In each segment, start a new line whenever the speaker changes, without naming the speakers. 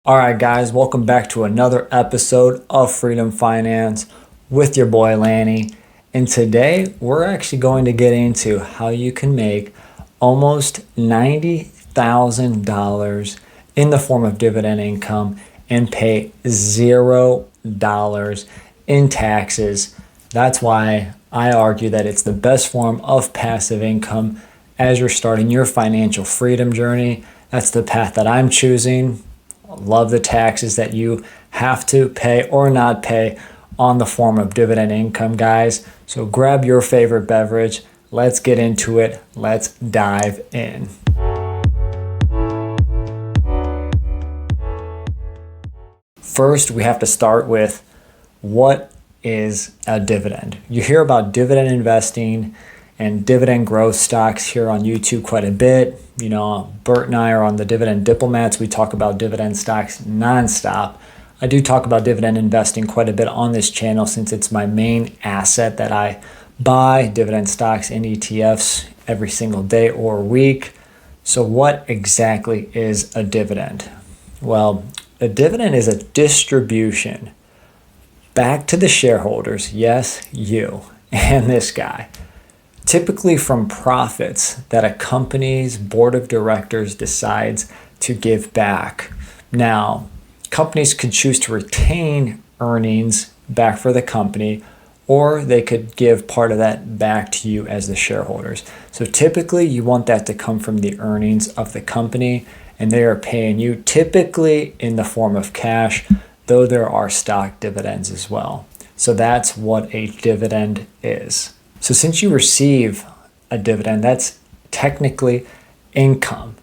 All right, guys, welcome back to another episode of Freedom Finance with your boy Lanny. And today we're actually going to get into how you can make almost $90,000 in the form of dividend income and pay $0 in taxes. That's why I argue that it's the best form of passive income as you're starting your financial freedom journey. That's the path that I'm choosing. Love the taxes that you have to pay or not pay on the form of dividend income, guys. So grab your favorite beverage. Let's get into it. Let's dive in. First, we have to start with what is a dividend. You hear about dividend investing and dividend growth stocks here on YouTube quite a bit. You know, Bert and I are on the Dividend Diplomats. We talk about dividend stocks nonstop. I do talk about dividend investing quite a bit on this channel since it's my main asset that I buy dividend stocks and ETFs every single day or week. So what exactly is a dividend? Well, a dividend is a distribution back to the shareholders, yes, you and this guy, typically from profits that a company's board of directors decides to give back. Now, companies could choose to retain earnings back for the company, or they could give part of that back to you as the shareholders. So typically you want that to come from the earnings of the company, and they are paying you typically in the form of cash, though there are stock dividends as well. So that's what a dividend is. So since you receive a dividend, that's technically income.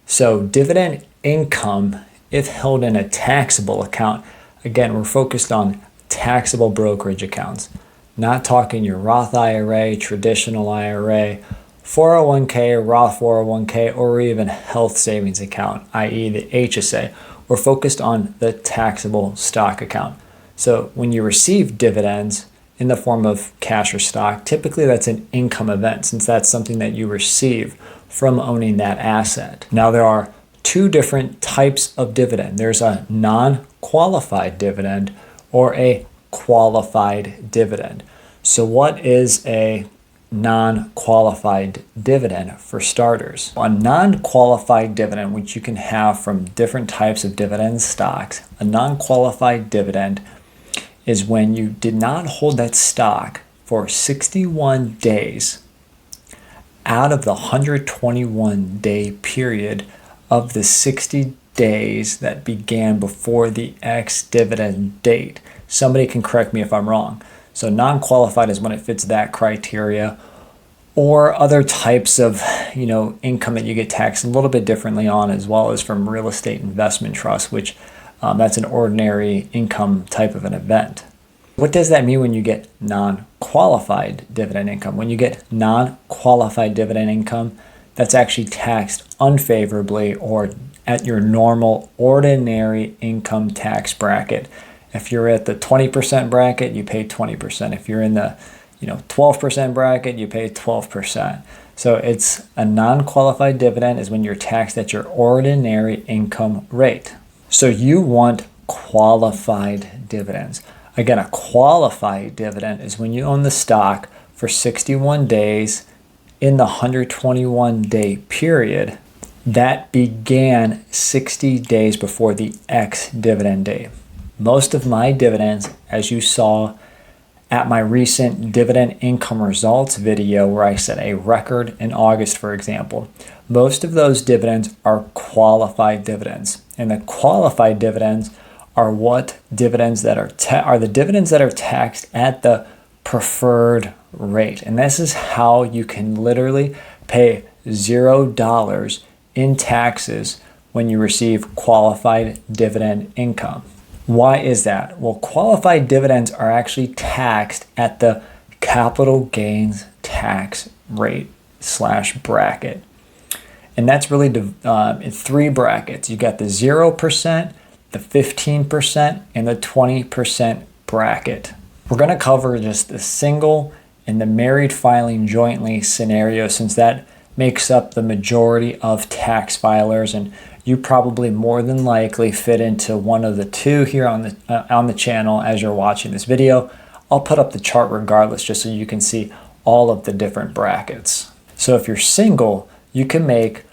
So dividend income, if held in a taxable account, again, we're focused on taxable brokerage accounts, not talking your Roth IRA, traditional IRA, 401k, Roth 401k, or even health savings account, i.e. the HSA. We're focused on the taxable stock account. So when you receive dividends in the form of cash or stock, typically that's an income event since that's something that you receive from owning that asset. Now there are two different types of dividend. There's a non-qualified dividend or a qualified dividend. So what is a non-qualified dividend for starters? A non-qualified dividend, which you can have from different types of dividend stocks, a non-qualified dividend is when you did not hold that stock for 61 days out of the 121-day period of the 60 days that began before the ex-dividend date. Somebody can correct me if I'm wrong. So non-qualified is when it fits that criteria, or other types of income that you get taxed a little bit differently on, as well as from real estate investment trusts, which that's an ordinary income type of an event. What does that mean when you get non-qualified dividend income? When you get non-qualified dividend income, that's actually taxed unfavorably or at your normal ordinary income tax bracket. If you're at the 20% bracket, you pay 20%. If you're in the 12% bracket, you pay 12%. So it's a non-qualified dividend is when you're taxed at your ordinary income rate. So you want qualified dividends. Again, a qualified dividend is when you own the stock for 61 days in the 121-day period that began 60 days before the ex-dividend date. Most of my dividends, as you saw at my recent dividend income results video where I set a record in August, for example, most of those dividends are qualified dividends. And the qualified dividends are what dividends that are the dividends that are taxed at the preferred rate. And this is how you can literally pay $0 in taxes when you receive qualified dividend income. Why is that? Well, qualified dividends are actually taxed at the capital gains tax rate / bracket. And that's really in three brackets. You got the 0%, the 15%, and the 20% bracket. We're going to cover just the single and the married filing jointly scenario since that makes up the majority of tax filers, and you probably more than likely fit into one of the two here on the channel as you're watching this video. I'll put up the chart regardless just so you can see all of the different brackets. So if you're single, you can make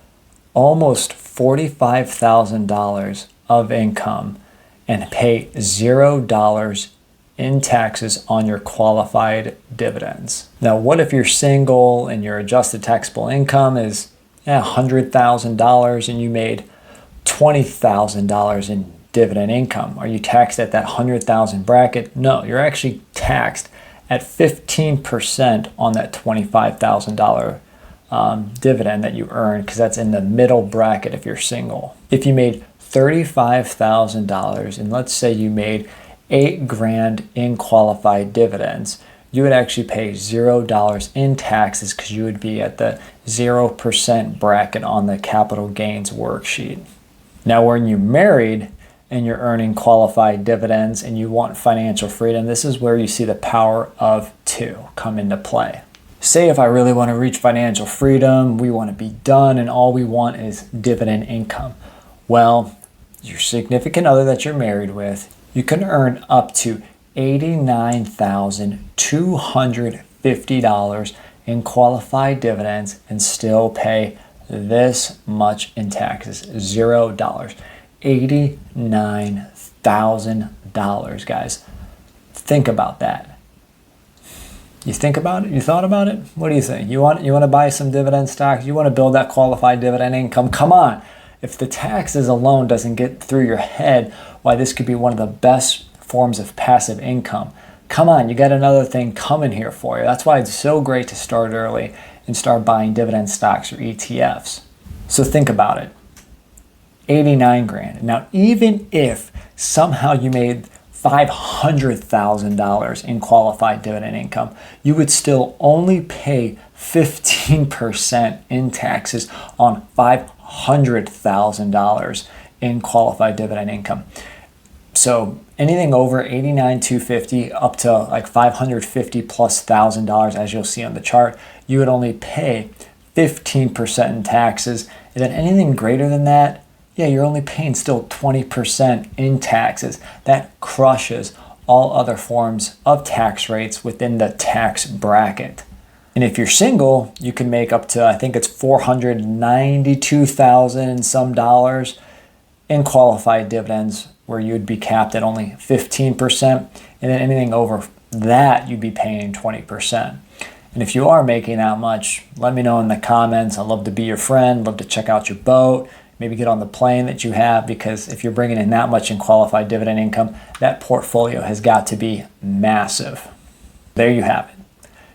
almost $45,000 of income and pay $0 in taxes on your qualified dividends. Now, what if you're single and your adjusted taxable income is $100,000 and you made $20,000 in dividend income? Are you taxed at that 100,000 bracket? No, you're actually taxed at 15% on that $25,000 dividend that you earn, because that's in the middle bracket if you're single. If you made $35,000 and let's say you made $8,000 in qualified dividends, you would actually pay $0 in taxes because you would be at the 0% bracket on the capital gains worksheet. Now, when you're married and you're earning qualified dividends and you want financial freedom, this is where you see the power of two come into play. Say if I really want to reach financial freedom, we want to be done and all we want is dividend income. Well, your significant other that you're married with, you can earn up to $89,250 in qualified dividends and still pay this much in taxes, $0. $89,000, guys. Think about that. You think about it? You thought about it? What do you think? You want to buy some dividend stocks? You want to build that qualified dividend income? Come on. If the taxes alone doesn't get through your head why this could be one of the best forms of passive income, come on, you got another thing coming here for you. That's why it's so great to start early and start buying dividend stocks or ETFs. So think about it. 89 grand. Now, even if somehow you made $500,000 in qualified dividend income, you would still only pay 15% in taxes on $500,000 in qualified dividend income. So anything over 89,250 up to like $550,000+ as you'll see on the chart, you would only pay 15% in taxes. And then anything greater than that, yeah, you're only paying still 20% in taxes. That crushes all other forms of tax rates within the tax bracket. And if you're single, you can make up to, I think it's $492,000 and some dollars in qualified dividends, where you'd be capped at only 15%. And then anything over that, you'd be paying 20%. And if you are making that much, let me know in the comments. I'd love to be your friend, love to check out your boat, maybe get on the plane that you have, because if you're bringing in that much in qualified dividend income, that portfolio has got to be massive. There you have it.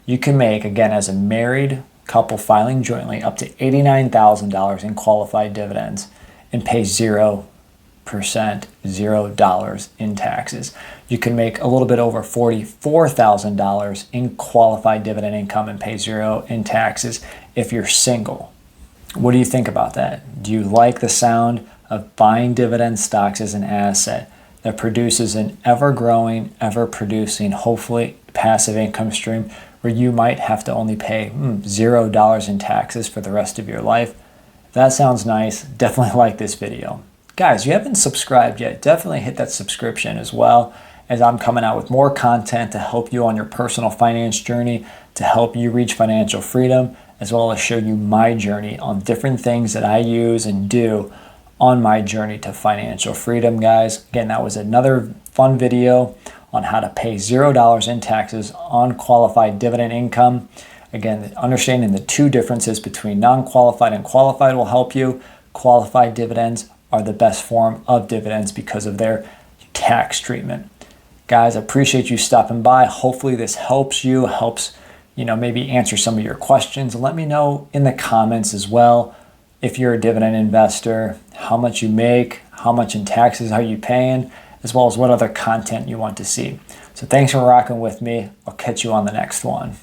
You can make, again, as a married couple filing jointly, up to $89,000 in qualified dividends and pay 0%, $0 in taxes. You can make a little bit over $44,000 in qualified dividend income and pay 0 in taxes if you're single. What do you think about that? Do you like the sound of buying dividend stocks as an asset that produces an ever-growing, ever-producing, hopefully passive income stream where you might have to only pay $0 in taxes for the rest of your life? If that sounds nice, definitely like this video. Guys, if you haven't subscribed yet, definitely hit that subscription as well, as I'm coming out with more content to help you on your personal finance journey, to help you reach financial freedom, as well as show you my journey on different things that I use and do on my journey to financial freedom, guys. Again, that was another fun video on how to pay $0 in taxes on qualified dividend income. Again, understanding the two differences between non-qualified and qualified will help you. Qualified dividends are the best form of dividends because of their tax treatment. Guys, I appreciate you stopping by. Hopefully this helps you, helps maybe answer some of your questions. Let me know in the comments as well, if you're a dividend investor, how much you make, how much in taxes are you paying, as well as what other content you want to see. So thanks for rocking with me. I'll catch you on the next one.